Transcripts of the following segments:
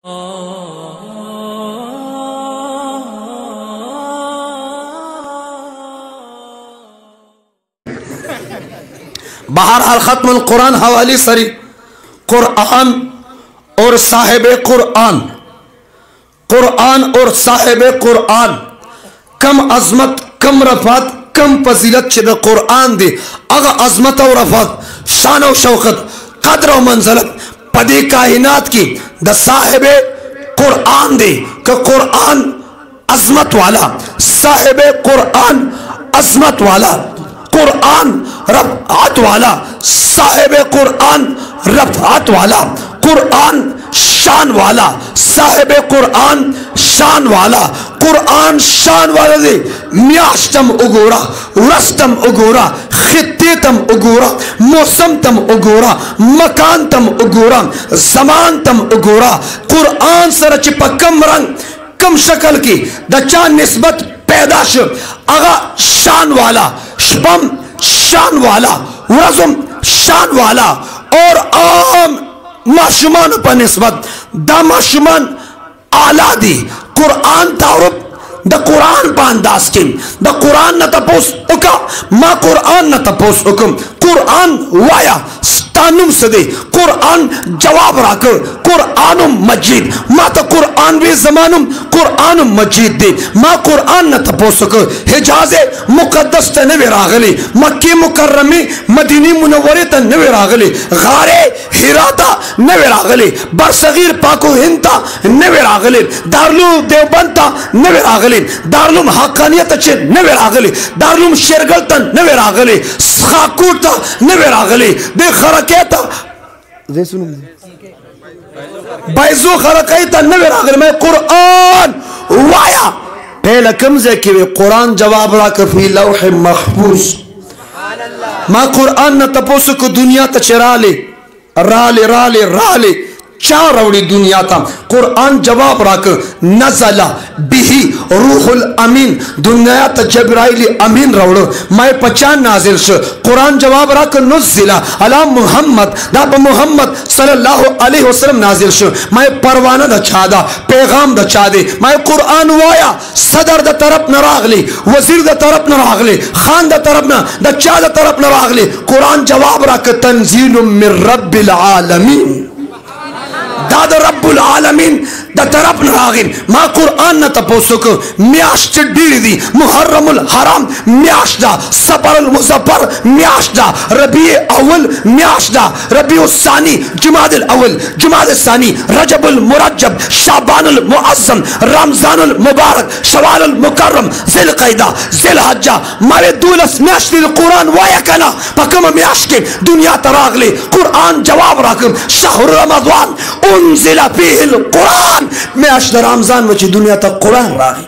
बहरहाल खत्मुल कुरान हवाली सरी कुरान और साहिब कुरान, कुरान और साहिब कुरान कम अजमत कम रफात कम फजीलत द कुरान दे अग अजमत और रफात शान और शौकत कदर और मंजलत पदी कायनात की द साहिब कुरान दे का कुरान अजमत वाला, साहिब कुरान अजमत वाला, कुरान रफ़ात वाला, साहिब कुरान रफ़ात वाला, कुरान शान वाला, साहिब कुरान शान वाला, कुरान शान वाला दे म्याश्तम उगोरा, रस्तम उगोरा, खित्ते तम उगोरा, मौसम तम उगोरा, मकान तम उगोरा, जमान तम उगोरा, कुरान सरच कम रंग कम शक्ल की दचा निस्बत पैदाश अगा शान वाला, शपम शान वाला, वज़म शान वाला और आम माशुमान पर निस्बत दा माशुमान आला दी कुरान तारुब द कुरान पांदास किन द कुरान न तपोस उका मा कुरान न तपोस उकम कुरान वाया तानुम सदे कुरान जवाब राक कुरान मजीद मा तो कुरान वे जमानुम कुरान मजीद दे मा कुरान न तपोसक हिजाज़े मुकद्दस त नवे रागले मक्के मुकर्रमे मदीने मुनव्वरे त नवे रागले गारे हिराता नवे रागले बरसगीर पाको हिंता नवे रागले दारुल देवबंता नवे रागले दारुल हक्कानियत च नवे रागले दारुल शेरगल त नवे रागले खाकुट त नवे रागले दे खरकेता दे सुनो बैजो खरकैता नवे रागले मैं कुरान वाया पहला कमजे के कुरान जवाब रा कफी लौह महफूज मा कुरान न तपोस को दुनिया त चराले राले राले राले चार रवड़ी दुनिया था कुरान जवाब राक नज़ला बिही रूहुल अमीन दुनिया त जब्राइल अमीन रवड़ो मैं पचान नाजिल श कुरान जवाब राक नुज़िला अला मुहम्मद दा मुहम्मद सल्लल्लाहु अलैहि वसल्लम नाजिल श मैं परवाना द छादा पैगाम द छादे मैं कुरान वाया सदर द तरफ न रागले वजीर द तरफ न रागले खान द तरफ न द चा द तरफ न रागले कुरान जवाब राक तंजीलुम मिर रब्बिल आलमीन दादा रब्बुल आलमीन द तरफ न रागिन मा कुरान न तपोसक म्याश्त डीदी मुहर्रमुल हराम म्याश्ता सफरुल मुज़फ्फर म्याश्ता रबीए अव्वल म्याश्ता रबीउल सानी जुमादुल अव्वल जुमादुल सानी रजबुल मुरज्जब शाबानुल मुअज़्ज़म रमजानुल मुबारक शवालुल मुकर्रम ज़िलक़ईदा ज़िलहज्जा मारे दूलस म्याश्तिल कुरान वाया कना पकम म्याश्त के दुनिया तरागले कुरान जवाब राकम शहर रमज़ान उन्ज़िला फ़ीहिल कुरान मैं अशद रमजान वची दुनिया तक कुरान रागी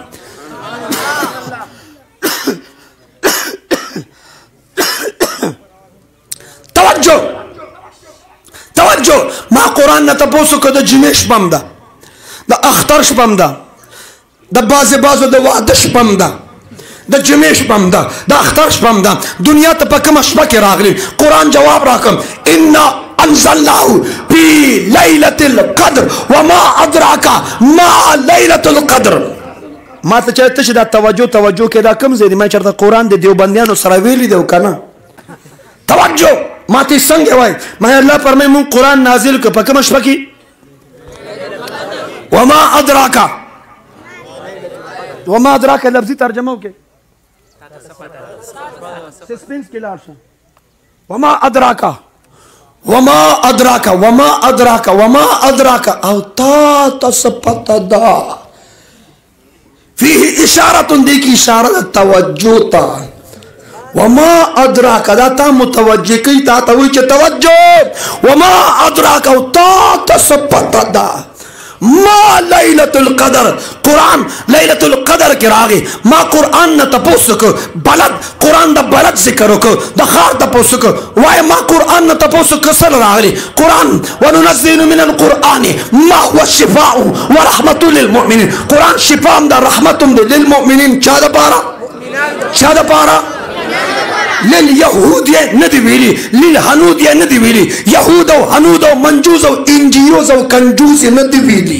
तवज्जो तवज्जो मा कुरान न तपोसु को द जिमेश बमदा द अख्तरश बमदा द बाज़े बाज़ो द वादश बमदा द जिमेश बमदा द अख्तरश बमदा दुनिया तक पकम अशबा के रागली कुरान जवाब राकम इन्ना अंज़लनाहु फी लैलतिल क़द्र वमा अदराका मा लैलतुल क़द्र मा त चरते शदा तवज्जो के दा कम ज़ेदी मैं चरता कुरान दे देवबंदियानो सरावेली देव कना तवज्जो मा ती संग वाई मैं अल्लाह पर मैं कुरान नाजिल को पकम अशफकी वमा अदराका लफ्ज़ी तर्जुमा के सस्पेंस के लाश वमा अदराका वमा अदराका वमा अदराका वमा अदराका अवता तसपतदा फीही इशारतुन दी की इशारत तवज्जोता वमा अदराका दाता मुतवज्जे की ताता हुई च तवज्जो वमा अदराका अवता तसपतदा मा लैलतुल क़द्र कुरान लैलतुल क़द्र के रागे मा कुरान न तपोसक बलद कुरान द बलद जिक्र को द खार तपोसक वाय मा कुरान न तपोसक सल रागे कुरान व नुनज़्ज़िलु मिनल कुरान मा हुवा शिफाउ व रहमतुल लिल मुमिनीन कुरान शिफाम द रहमतुम लिल मुमिनीन चाद पारा लिल यहूदिया नदीवीली लिल हनूदिया नदीवीली यहूदो हनूदो मंजूजो इंजियोजो कंजूस नदीवीली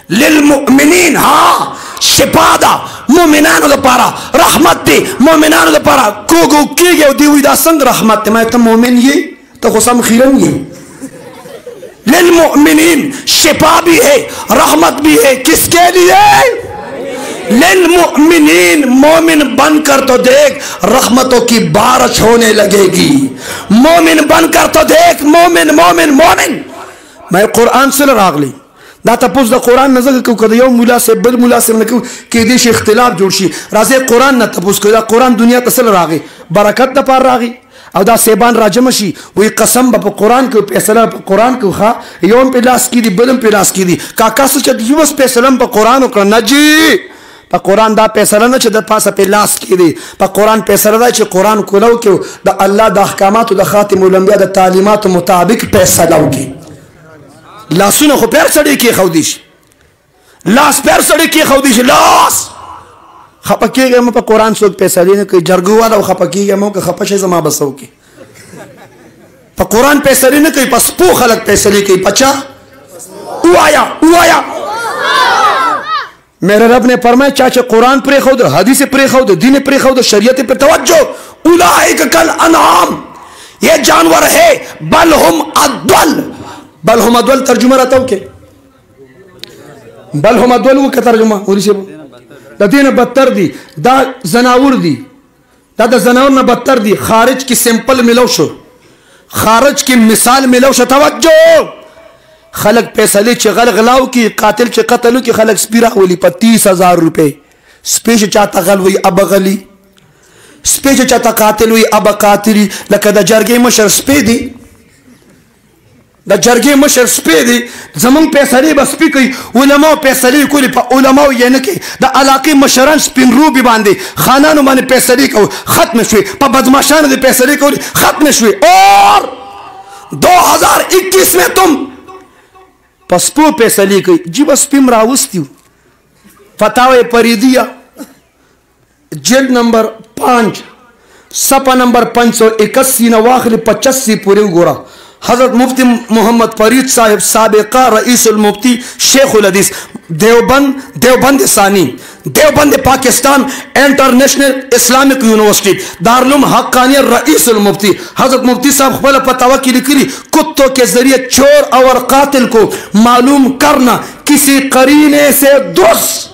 للمؤمنین ها شفا دا مومنانو دا پارا رحمت دی مومنانو دا پارا کوگو کی گئے دیوی دا سنگ رحمت دی میں تا مومن یہ تا خسام خیرن یہ للمؤمنین شفا بھی ہے رحمت بھی ہے کس کے لیے للمؤمنین مومن بن کر تو دیکھ رحمتوں کی بارش ہونے لگے گی مومن بن کر تو دیکھ مومن مومن مومن میں قرآن سے راغلی دا تپوس دا قرآن نظر کو کده یو مولا سے بل مولا سے نکو کې دې شي اختلاف جوړ شي راځي قرآن نه تپوس کړه قرآن دنیا ته سره راغی برکت د پاره راغی او دا سیبان راجم شي وی قسم په قرآن کې فیصله په قرآن کې ښه یوم په لاس کې دی بلم په لاس کې دی کاکا څه چې یو بس فیصله په قرآن وکړه نه جی په قرآن دا فیصله نه چې د پاسه په لاس کې دی په قرآن فیصله دا چې قرآن کولو کې د الله د احکاماتو د خاتم الانبیاء د تعلیماتو مطابق فیصله وکړي لاسونه خو پیر سړی کې خودي شي لاس پیر سړی کې خودي شي لاس خپکیږي مې په قرآن څوک فیصله نه کوي جرګو والا خپکیږي مې که خپشه زما بسو کې په قرآن فیصله نه کوي پس پو خلک فیصله کوي پچا وایا وایا میرے رب نے فرمایا چاچے قرآن پرے خود حدیث پرے خود دین پرے خود شریعت پر توجہ اولئک کل انعام یہ جانور ہے بل ہم اضل بل ہم ادول ترجمہ رہتا ہوں کہ بل ہم ادول وہ کیا ترجمہ اوری سے دا دین بدتر دی دا زناور دی دا زناور نہ بدتر دی خارج کی سمپل ملو شو خارج کی مثال ملو شو توجہ خلق پیسلی چه غلاو کی قاتل چه قتلو کی خلق سپیرا ولی پا 30,000 روپے سپیش چاہتا غلوی اب غلی سپیش چاہتا قاتلوی اب قاتلی لکه دا جرگی مشر سپی دی دا جرگی مشر سپی دی زمان پیسلی با سپی کئی علماء پیسلی کولی پا علماء یہ نکی دا علاقی مشران سپین رو بی باندی خانانو مانی پیسلی کو ختم شوی پا بدماشان دی پیسلی کولی ختم شوی اور 2021 میں تم پسپو پیسلی کئی جی بس پیم راوستیو فتاوی پریدیا جلد نمبر 5 صفحہ نمبر 581 نواخل 85 پوری گورا حضرت مفتی محمد فرید صاحب سابقہ رئیس المفتی شیخ الحدیث دیوبند ثانی دیوبند پاکستان انٹرنیشنل اسلامک یونیورسٹی دارالعلوم حقانیہ رئیس المفتی حضرت مفتی صاحب خپل فتاوی کی لکھی کتوں کے ذریعے چور اور قاتل کو معلوم کرنا کسی قرینے سے درست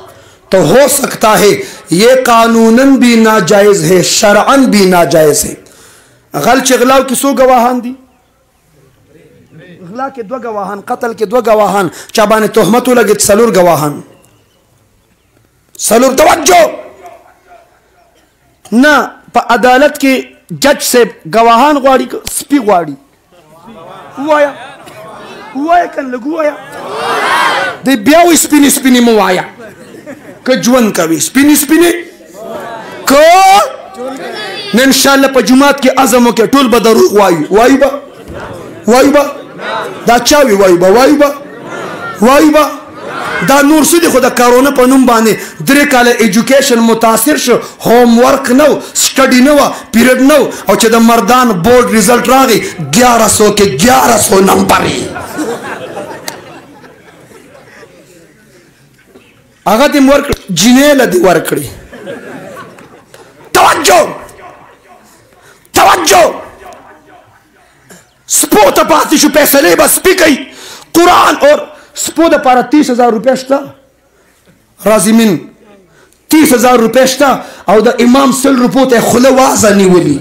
تو ہو سکتا ہے یہ قانوناً بھی ناجائز ہے شرعاً بھی ناجائز ہے غل چغلاو کی سو گواہان دی غلا کے دو گواہان قتل کے دو گواہان چابان تہمتو لگت سلور گواہان سلور توجہ نہ پا عدالت کے جج سے گواہان غواری سپی غواری ہوا یا کن لگو آیا دی بیاوی سپینی سپینی مو آیا کہ جون کوي سپینی سپینی کو نه انشاءالله په جمعات کې اعظمو کې ټول به دروغ وایي با دا چاوي وایي با دا نور سدي خو د کرونا په نوم باندې 3 کاله ایجوکیشن متاثر شو هوم ورک نو سټډي نو پیریډ نو او چې د مردان بورډ ریزلټ راغی 1100 کې 1100 نمبر هغه دې ورک جنیل دی ورکړي توجه سپو ته پاتې شو فیصلې بس پی کوي قرآن اور سپو د پاره 30,000 روپے شته راځي من 30,000 روپے شته او د امام 100 روپو ته خوله وازه نیولي